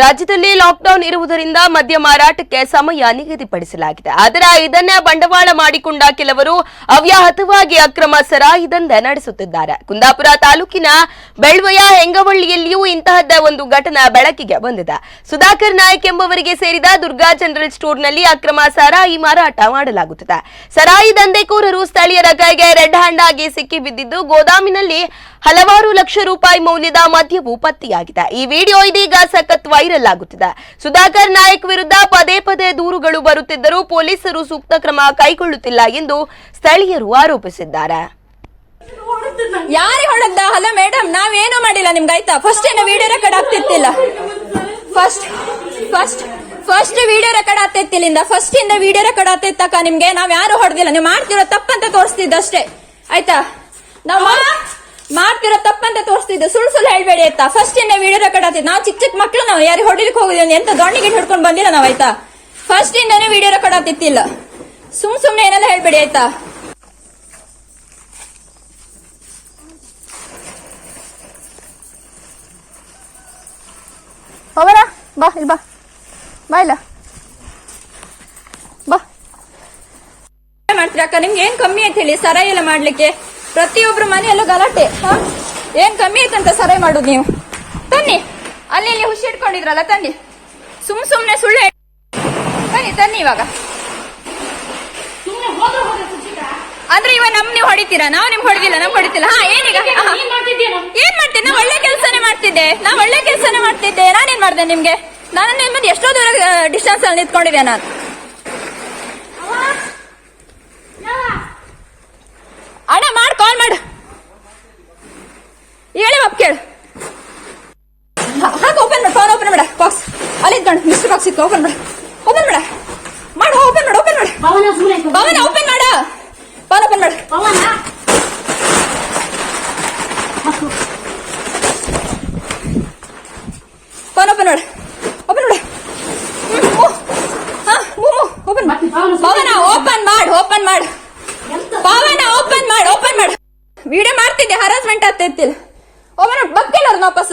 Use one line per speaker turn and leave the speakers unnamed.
ರಾಜ್ಯದಲ್ಲಿ ಲಾಕ್ಡೌನ್ ಇರುವುದರಿಂದ ಮದ್ಯ ಮಾರಾಟಕ್ಕೆ ಸಮಯ ನಿಗದಿಪಡಿಸಲಾಗಿದೆ. ಆದರೆ ಇದನ್ನೇ ಬಂಡವಾಳ ಮಾಡಿಕೊಂಡ ಕೆಲವರು ಅವ್ಯಾಹತವಾಗಿ ಅಕ್ರಮ ಸರಾಯಿ ದಂಧೆ ನಡೆಸುತ್ತಿದ್ದಾರೆ. ಕುಂದಾಪುರ ತಾಲೂಕಿನ ಬೆಳ್ವಯ ಹೆಂಗವಳ್ಳಿಯಲ್ಲಿಯೂ ಇಂತಹದ್ದೇ ಒಂದು ಘಟನೆ ಬೆಳಕಿಗೆ ಬಂದಿದೆ. ಸುಧಾಕರ್ ನಾಯ್ಕ್ ಎಂಬವರಿಗೆ ಸೇರಿದ ದುರ್ಗಾ ಜನರಲ್ ಸ್ಟೋರ್ನಲ್ಲಿ ಅಕ್ರಮ ಸರಾಯಿ ಮಾರಾಟ ಮಾಡಲಾಗುತ್ತಿದೆ. ಸರಾಯಿ ದಂಧೆಕೋರರು ಸ್ಥಳೀಯರ ಕೈಗೆ ರೆಡ್ ಹ್ಯಾಂಡ್ ಆಗಿ ಸಿಕ್ಕಿಬಿದ್ದಿದ್ದು ಗೋದಾಮಿನಲ್ಲಿ ಹಲವಾರು ಲಕ್ಷ ರೂಪಾಯಿ ಮೌಲ್ಯದ ಮದ್ಯವು ಪತ್ತೆಯಾಗಿದೆ. ಈ ವಿಡಿಯೋ ಇದೀಗ ಸಖತ್ ವೈರಲ್ ಆಗುತ್ತಿದೆ. ಸುಧಾಕರ್ ನಾಯ್ಕ್ ವಿರುದ್ಧ ಪದೇ ಪದೇ ದೂರುಗಳು ಬರುತ್ತಿದ್ದರೂ ಪೊಲೀಸರು ಸೂಕ್ತ ಕ್ರಮ ಕೈಗೊಳ್ಳುತ್ತಿಲ್ಲ ಎಂದು ಸ್ಥಳೀಯರು ಆರೋಪಿಸಿದ್ದಾರೆ.
ಯಾರಿಗೆ ಹೊಡೆದ? ಹಲೋ ಮೇಡಮ್, ನಾವೇನು ಮಾಡಿಲ್ಲ ನಿಮ್ಗೆ ಆಯ್ತಾ? ಫಸ್ಟ್ ಏನೋ ವಿಡಿಯೋ ರೆಕಾರ್ಡ್ ಆಗ್ತಿತ್ತಿಲ್ಲ. ಫಸ್ಟ್ ವಿಡಿಯೋ ರೆಕಾರ್ಡ್ ಆಗ್ತಿತ್ತಿಲ್ಲಿಂದ ಫಸ್ಟ್ ಇಂದ ವಿಡಿಯೋ ರೆಕಾರ್ಡ್ ಆಗ್ತಿತ್ತಕ್ಕ ನಿಮ್ಗೆ. ನಾವ್ ಯಾರು ಹೊಡೆದಿಲ್ಲ. ನೀವು ಮಾಡ್ತಿರೋ ತಪ್ಪಂತ ತೋರಿಸ್ತಿದ್ದಷ್ಟೇ ಆಯ್ತಾ? ನಾವು ಮಾಡ್ತಿರೋ ತಪ್ಪಂತ ತೋರಿಸ್ತಿದ್ದೆ. ಸುಳ್ಳು ಹೇಳ್ಬೇಡಿ ಆಯ್ತಾ? ಫಸ್ಟ್ ಇಂದ ವಿಡಿಯೋ ರೆಕಾರ್ಡ್ ಆಗ್ತಿತ್ತು. ನಾವು ಚಿಕ್ಕ ಮಕ್ಳು, ನಾವು ಯಾರಿಗೆ ಹೊಡಿಲಿಕ್ಕೆ ಹೋಗುದು ಎಂತ ದೊಣ್ಣಿಗೆ ಹಿಡ್ಕೊಂಡು ಬಂದಿಲ್ಲ ನಾವ್ ಆಯ್ತಾ? ಫಸ್ಟ್ ಇಂದಾನೇ ವಿಡಿಯೋ ರೆಕಾರ್ಡ್ ಆಗ್ತಿತ್ತಿಲ್ಲ. ಸುಮ್ನೆ ಏನೆಲ್ಲ ಹೇಳ್ಬೇಡಿ ಆಯ್ತಾ? ಹೋಗರ ಬಾ, ಇಲ್ಲಿ ಬಾ, ಬಾ ಇಲ್ಲ ಬಾ. ಮಾಡ್ತೀರಕ್ಕ? ನಿಮ್ಗೆ ಏನ್ ಕಮ್ಮಿ ಐತೆ ಹೇಳಿ ಸರಾಯಿ ಎಲ್ಲ ಮಾಡ್ಲಿಕ್ಕೆ? ಪ್ರತಿಯೊಬ್ರು ಮನೆಯಲ್ಲೂ ಗಲಾಟೆ. ಏನ್ ಕಮ್ಮಿ ಐತಂತ ಸರಾಯಿ ಮಾಡುದು ನೀವು? ತನ್ನಿ, ಅಲ್ಲಿ ಇಲ್ಲಿ ಹುಷಿ ಇಟ್ಕೊಂಡಿದ್ರಲ್ಲ, ತನ್ನಿ. ಸುಮ್ನೆ ಸುಳ್ಳು ತನ್ನಿ ಇವಾಗ. ಅಂದ್ರೆ ಇವಾಗ ನೀವು ಹೊಡಿತೀರಾ? ನಾವು ನಿಮ್ಗೆ ಹೊಡಿದಿಲ್ಲ, ನಮ್ಗೆ ಹೊಡಿತಿಲ್ಲ. ಏನೀಗ ಏನ್ ಮಾಡ್ತೀನಿ? ನಾ ಒಳ್ಳೆ ಕೆಲಸನೇ ಮಾಡ್ತಿದ್ದೆ. ನಾನೇನ್ ಮಾಡ್ದೆ ನಿಮ್ಗೆ? ನಾನು ನಿಮ್ಮದು ಎಷ್ಟೋ ದೂರ ಡಿಸ್ಟೆನ್ಸ್ ಅಲ್ಲಿ ನಿಂತ್ಕೊಂಡಿದ್ದೆ ನಾನು. ಅಣ್ಣ ಕಾಲ್ ಮಾಡು, ಹೇಳಿ ಬಾಪ್ ಕೇಳು. ಹಾಕ ಓಪನ್ ಮಾಡ, ಫೋನ್ ಓಪನ್ ಮಾಡ, ಬಾಕ್ಸ್ ಅಲ್ಲಿ ಇದ್ಕೊಂಡು ಮಿಸ್ಟರ್ ಬಾಕ್ಸ್ ಇತ್ತು. ಓಪನ್ ಮಾಡ ಓಪನ್ ಮಾಡ ಫೋನ್ ಓಪನ್ ಮಾಡ. ಫೋನ್ ಓಪನ್ ಮಾಡು. ವಿಡಿಯೋ ಮಾಡ್ತಿದ್ದೆ, ಹರಾಸ್ಮೆಂಟ್ ಆಗ್ತಿತ್ತಿಲ್ಲ. ಓಪನ್ ಮಾಡು, ಬಕ್ಕಿಲ್ಲ ಅವ್ರನ್ನ ವಾಪಸ್.